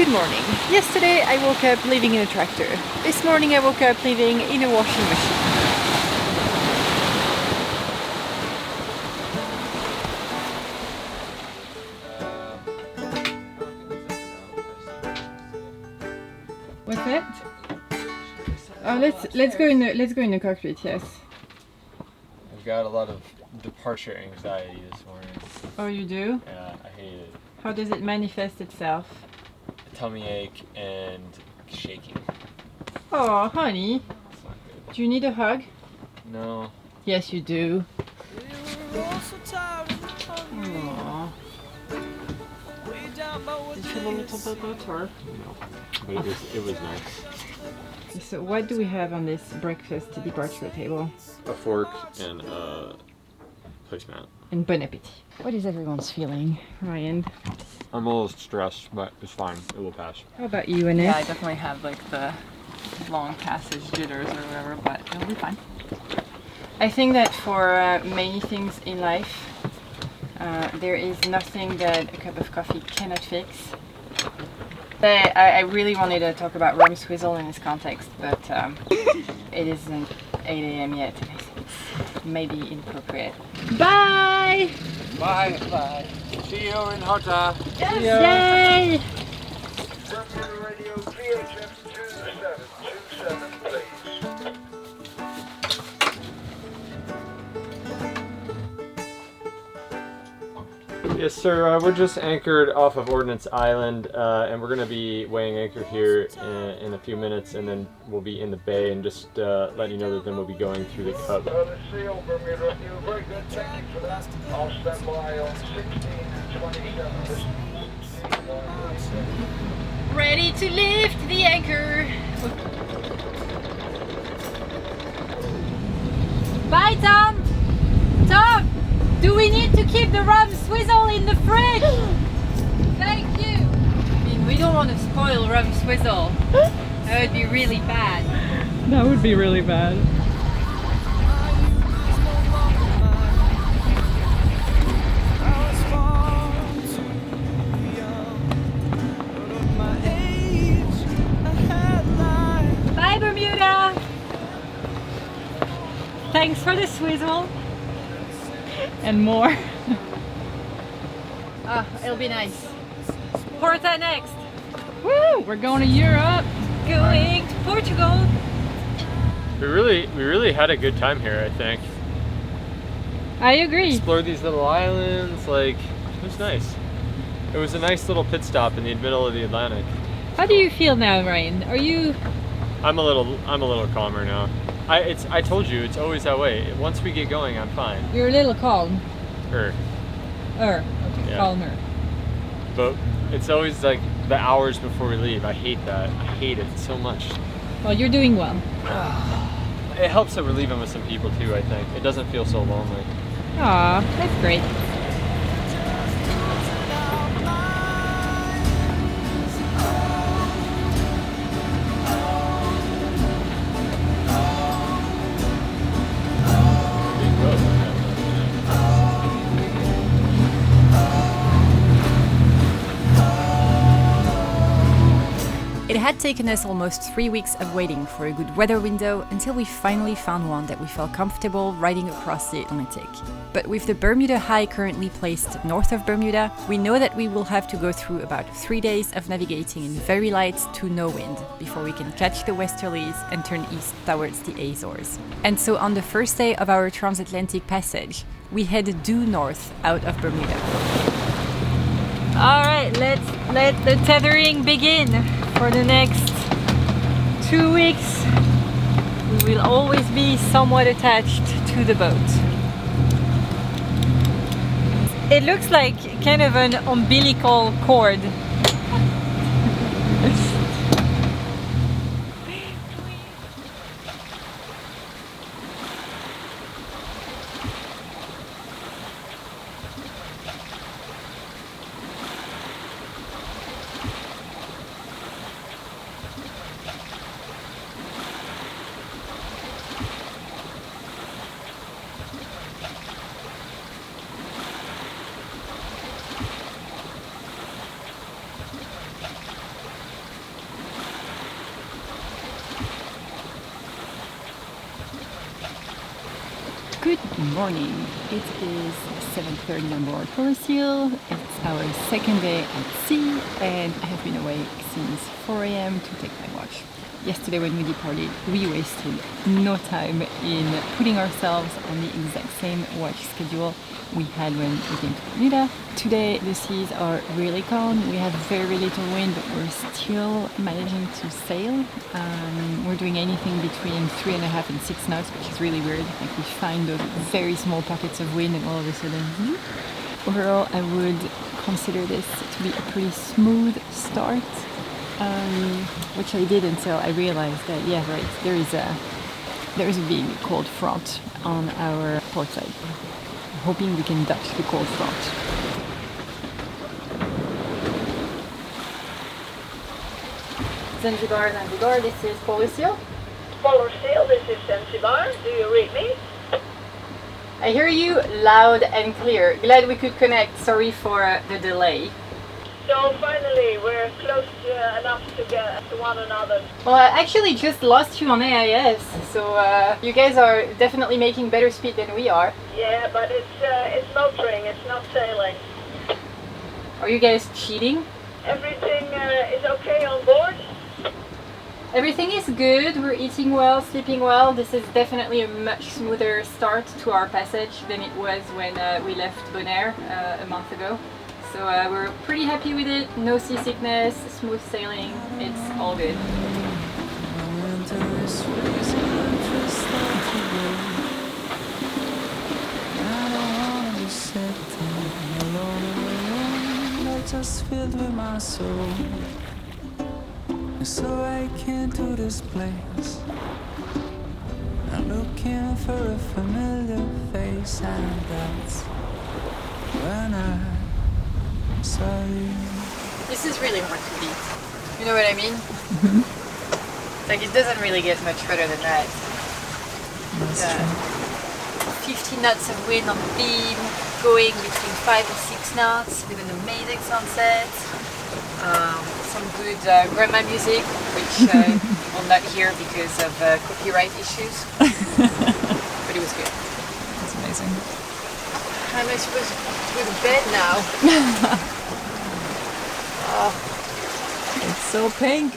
Good morning. Yesterday I woke up living in a tractor. This morning I woke up living in a washing machine. What's that? Oh, let's go in the cockpit. Yes. I've got a lot of departure anxiety this morning. Oh, you do? Yeah, I hate it. How does it manifest itself? A tummy ache and shaking. Oh, honey. It's not good. Do you need a hug? No. Yes, you do. Aww. Did you feel a little bit better? No. But it was nice. So what do we have on this breakfast departure table? A fork and a placemat. And bon appetit. What is everyone's feeling, Ryan? I'm a little stressed, but it's fine. It will pass. How about you, Annette? Yeah, I definitely have like the long passage jitters or whatever, but it'll be fine. I think that for many things in life, there is nothing that a cup of coffee cannot fix. I really wanted to talk about rum swizzle in this context, but it isn't 8 a.m. yet, and I think it's maybe inappropriate. Bye! Bye. Bye. See you in Hota. Yay! Radio VHF 2727, please. Yes, sir. We're just anchored off of Ordnance Island, and we're going to be weighing anchor here in a few minutes, and then we'll be in the bay, and just letting you know that then we'll be going through the Cub. The seal, Bermuda. You very good. Thank you for that. I'll stand by on 1627. Ready to lift the anchor. Bye, Tom. Tom, do we need to keep the rum swizzle in the fridge? Thank you. I mean, we don't want to spoil rum swizzle. That would be really bad. That would be really bad. Bye, Bermuda. Thanks for the swizzle. And more. Ah, it'll be nice. Porta next. Woo! We're going to Europe. Going to Portugal. We really had a good time here, I think. I agree. Explored these little islands, like, it was nice. It was a nice little pit stop in the middle of the Atlantic. How do you feel now, Ryan? Are you... I'm a little calmer now. I told you, it's always that way. Once we get going, I'm fine. You're a little calm. Yeah. Calmer. But it's always like the hours before we leave. I hate that. I hate it so much. Well, you're doing well. It helps that we're leaving with some people too, I think. It doesn't feel so lonely. Aw, that's great. It had taken us almost 3 weeks of waiting for a good weather window until we finally found one that we felt comfortable riding across the Atlantic. But with the Bermuda High currently placed north of Bermuda, we know that we will have to go through about 3 days of navigating in very light to no wind before we can catch the westerlies and turn east towards the Azores. And so on the first day of our transatlantic passage, we head due north out of Bermuda. Alright, let's let the tethering begin. For the next 2 weeks, we will always be somewhat attached to the boat. It looks like kind of an umbilical cord. Good morning. It is 7:30 on board Seal. It's our second day at sea and I have been awake since 4 a.m. to take my watch. Yesterday when we departed, we wasted no time in putting ourselves on the exact same watch schedule we had when we came to Bermuda. Today the seas are really calm. We have very little wind, but we're still managing to sail. We're doing anything between 3.5 and 6 knots, which is really weird. Like we find those very small pockets of wind and all of a sudden, overall I would consider this to be a pretty smooth start. Which I did until I realized that, yeah, right, there is a big cold front on our port side. I'm hoping we can dodge the cold front. Zanzibar, this is Seal. Seal, this is Zanzibar. Do you read me? I hear you loud and clear. Glad we could connect. Sorry for the delay. So finally, we're close enough to get to one another. Well, I actually just lost you on AIS, so you guys are definitely making better speed than we are. Yeah, but it's motoring, it's not sailing. Are you guys cheating? Everything is okay on board? Everything is good. We're eating well, sleeping well. This is definitely a much smoother start to our passage than it was when we left Bonaire a month ago. So we're pretty happy with it. No seasickness, smooth sailing. It's all good. Just filled with my soul. So I can't do this place. I'm looking for a familiar face, and that's when I saw you. This is really hard to beat. You know what I mean? Like it doesn't really get much further than that. That's true. 50 knots of wind on the beam, going between 5 and 6 knots with an amazing sunset. Some good grandma music, which you will not hear because of copyright issues. But it was good. That's amazing. How am I supposed to go to bed now? It's so pink.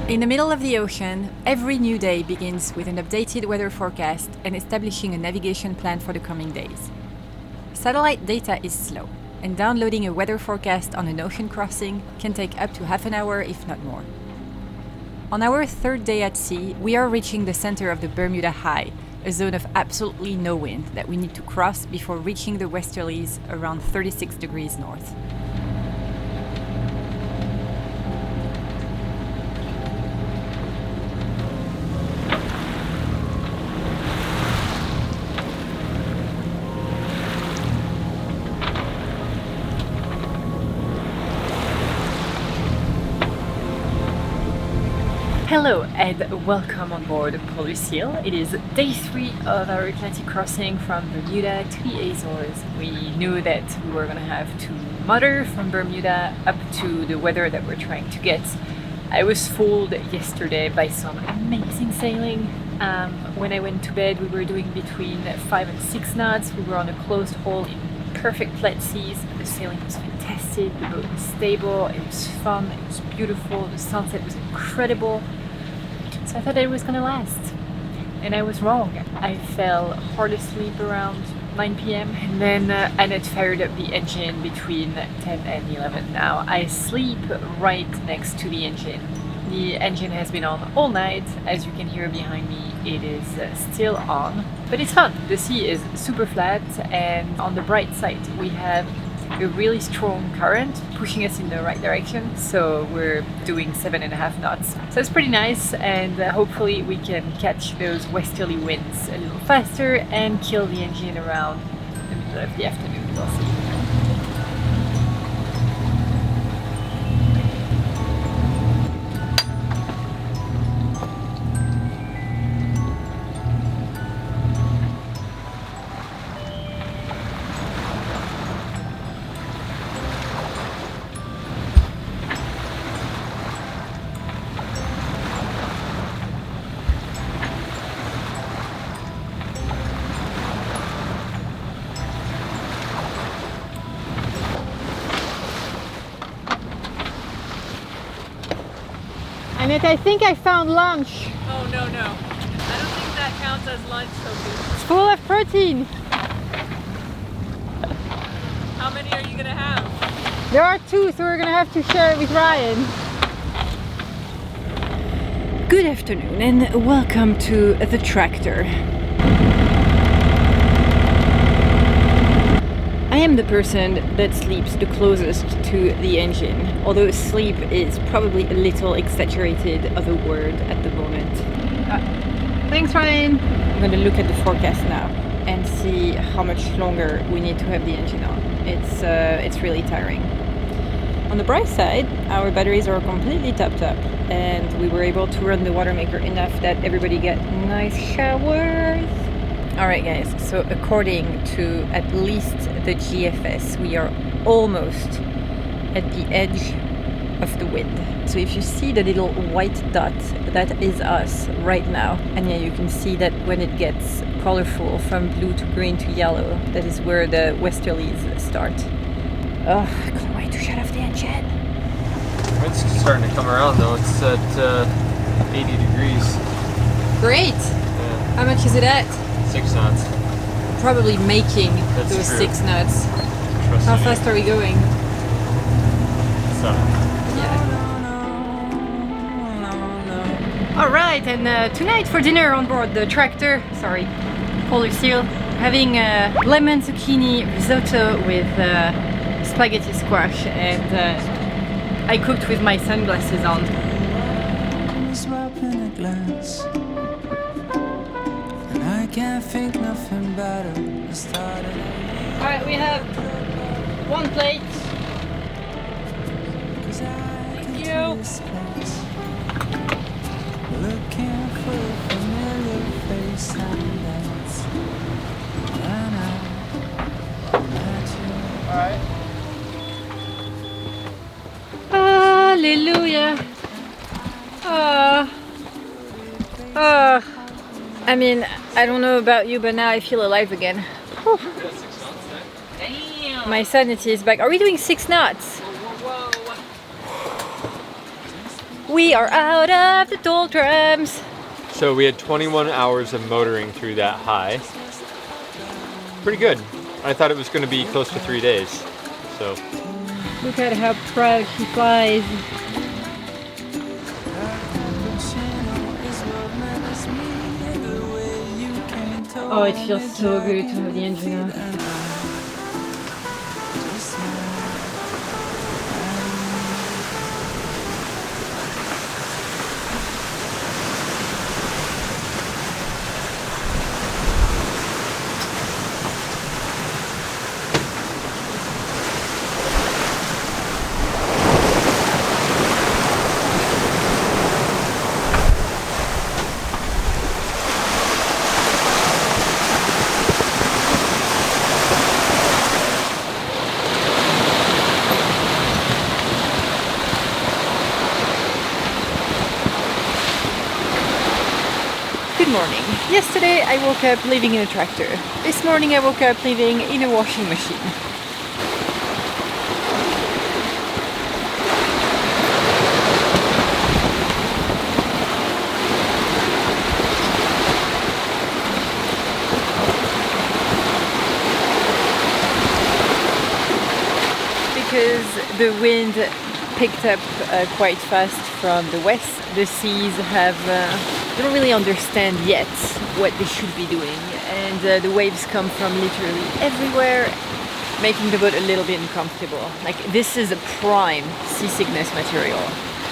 In the middle of the ocean, every new day begins with an updated weather forecast and establishing a navigation plan for the coming days. Satellite data is slow, and downloading a weather forecast on an ocean crossing can take up to half an hour, if not more. On our third day at sea, we are reaching the center of the Bermuda High, a zone of absolutely no wind that we need to cross before reaching the westerlies around 36 degrees north. Hello and welcome on board Seal. It is day 3 of our Atlantic crossing from Bermuda to the Azores. We knew that we were going to have to motor from Bermuda up to the weather that we're trying to get. I was fooled yesterday by some amazing sailing. When I went to bed we were doing between 5 and 6 knots. We were on a closed hole in perfect flat seas. The sailing was fantastic, the boat was stable, it was fun, it was beautiful, the sunset was incredible. So I thought it was gonna last, and I was wrong. I fell hard asleep around 9 p.m. and then Annette fired up the engine between 10 and 11. Now I sleep right next to the engine. The engine has been on all night. As you can hear behind me, it is still on, but it's fun. The sea is super flat, and on the bright side we have a really strong current pushing us in the right direction, so we're doing 7.5 knots. So it's pretty nice, and hopefully we can catch those westerly winds a little faster and kill the engine around the middle of the afternoon. We'll see. Annette, I think I found lunch. Oh, no. I don't think that counts as lunch, Sophie. It's full of protein. How many are you gonna have? There are 2, so we're gonna have to share it with Ryan. Good afternoon and welcome to the tractor. I am the person that sleeps the closest to the engine, although sleep is probably a little exaggerated of a word at the moment. Thanks, Ryan. I'm gonna look at the forecast now and see how much longer we need to have the engine on. It's really tiring. On the bright side, our batteries are completely topped up and we were able to run the water maker enough that everybody got nice showers. Alright guys, so according to at least the GFS, we are almost at the edge of the wind. So if you see the little white dot, that is us right now. And yeah, you can see that when it gets colorful from blue to green to yellow, that is where the westerlies start. Oh, I can't wait to shut off the engine. It's starting to come around though. It's at 80 degrees. Great! Yeah. How much is it at? 6 knots. Probably making That's those true. 6 knots. Trust How me. fast are we going? 7. Yeah. Alright, and tonight for dinner on board the tractor, sorry, Polar Seal, having lemon zucchini risotto with spaghetti squash, and I cooked with my sunglasses on. I can't think nothing better. Alright, we have 1 plate. Thank you. Looking for a familiar face, and that's when I met you. Alright. Hallelujah. I mean, I don't know about you, but now I feel alive again. Whew. Damn! My sanity is back. Are we doing 6 knots? Whoa. We are out of the doldrums. So we had 21 hours of motoring through that high. Pretty good. I thought it was going to be close to 3 days. So Look at how proud she flies. Oh, it feels so good to have the engine on. Good morning. Yesterday I woke up living in a tractor. This morning I woke up living in a washing machine. Because the wind picked up quite fast from the west, the seas have they don't really understand yet what they should be doing, and the waves come from literally everywhere, making the boat a little bit uncomfortable. Like, this is a prime seasickness material,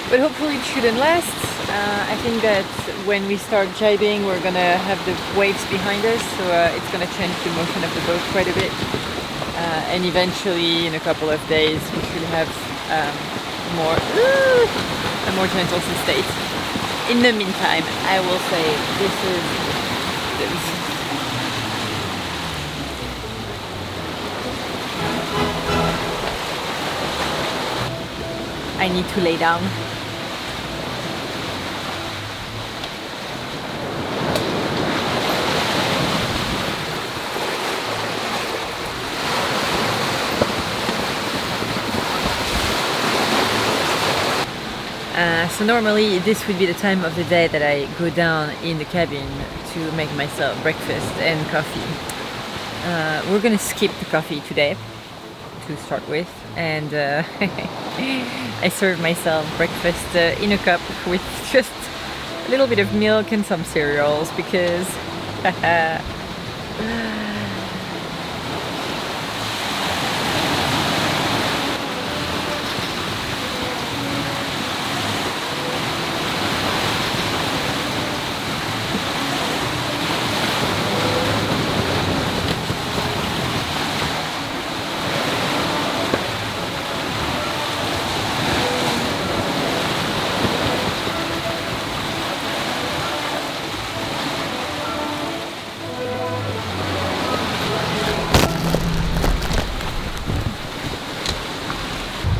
but hopefully it shouldn't last. I think that when we start jibing, we're gonna have the waves behind us, so it's gonna change the motion of the boat quite a bit, and eventually in a couple of days we should have a more gentle sea state. In the meantime, I will say this is I need to lay down. So normally this would be the time of the day that I go down in the cabin to make myself breakfast and coffee. We're gonna skip the coffee today to start with, and I serve myself breakfast in a cup with just a little bit of milk and some cereals because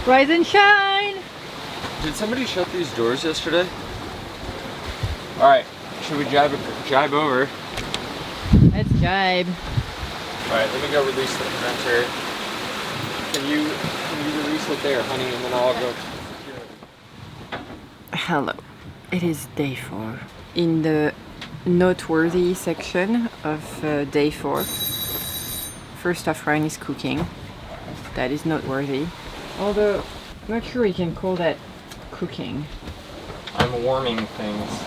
rise and shine! Did somebody shut these doors yesterday? Alright, should we jibe over? Let's jibe. Alright, let me go release the preventer. Can you release it there, honey, and then I'll go. Hello. It is day 4. In the noteworthy section of day 4. First off, Ryan is cooking. That is noteworthy. Although, I'm not sure we can call that cooking. I'm warming things.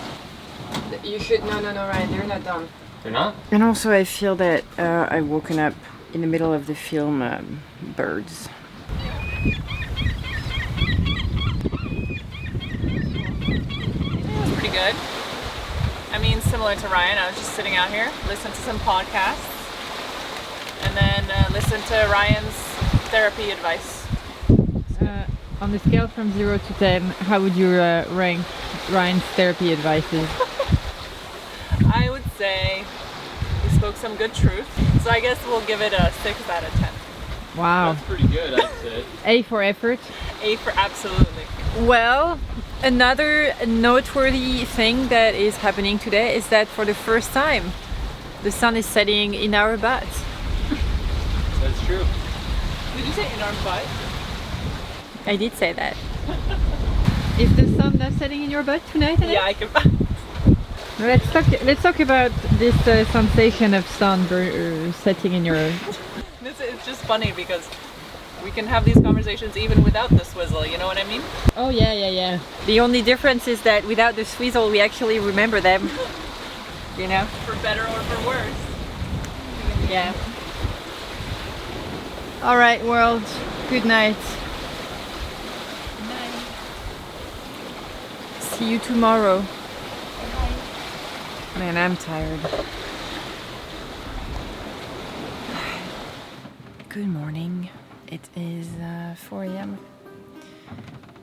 You should. No, Ryan, they're not done. They're not? And also, I feel that I've woken up in the middle of the film Birds. It was pretty good. I mean, similar to Ryan, I was just sitting out here, listening to some podcasts, and then listen to Ryan's therapy advice. On the scale from 0 to 10, how would you rank Ryan's therapy advices? I would say he spoke some good truth, so I guess we'll give it a 6 out of 10. Wow. That's pretty good, I'd say. A for effort. A for absolutely. Well, another noteworthy thing that is happening today is that for the first time, the sun is setting in our butts. That's true. Did you say in our butt? I did say that. Is the sun not setting in your butt tonight? Yeah, I can. Let's talk about this sensation of sun setting in your. It's just funny because we can have these conversations even without the swizzle. You know what I mean? Oh yeah. The only difference is that without the swizzle, we actually remember them. You know? For better or for worse. Yeah. All right, world. Good night. See you tomorrow. Man, I'm tired. Good morning. It is 4 a.m.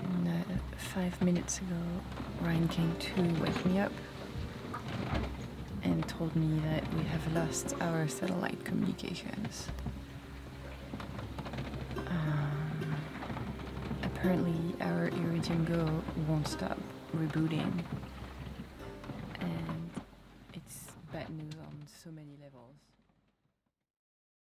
And 5 minutes ago, Ryan came to wake me up and told me that we have lost our satellite communications. Apparently, our Iridium Go won't stop rebooting, and it's bad news on so many levels.